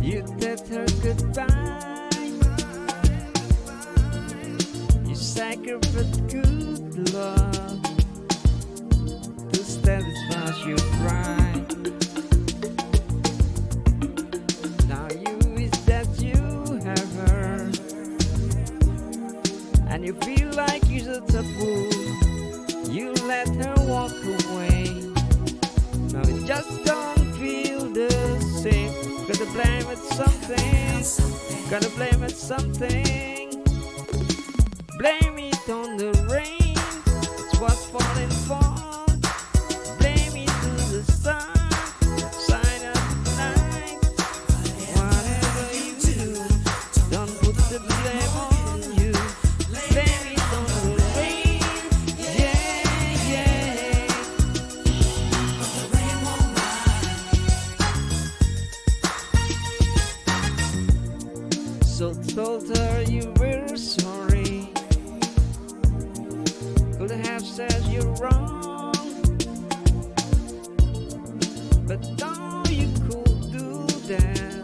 You tell her goodbye. You sacrificed good love to satisfy your pride. Now you wish that you have her, and you feel like you're such a fool. You let her walk away. Now it just don't feel the same. Gotta blame it something. Gotta blame it something. Blame it on the rain. It's what's falling for. Blame it to the sun. Sign of the night. Whatever you do, don't put the blame on you. Blame it on the rain. Yeah, yeah. So told her you were sorry. Could have said you're wrong, but all you could do that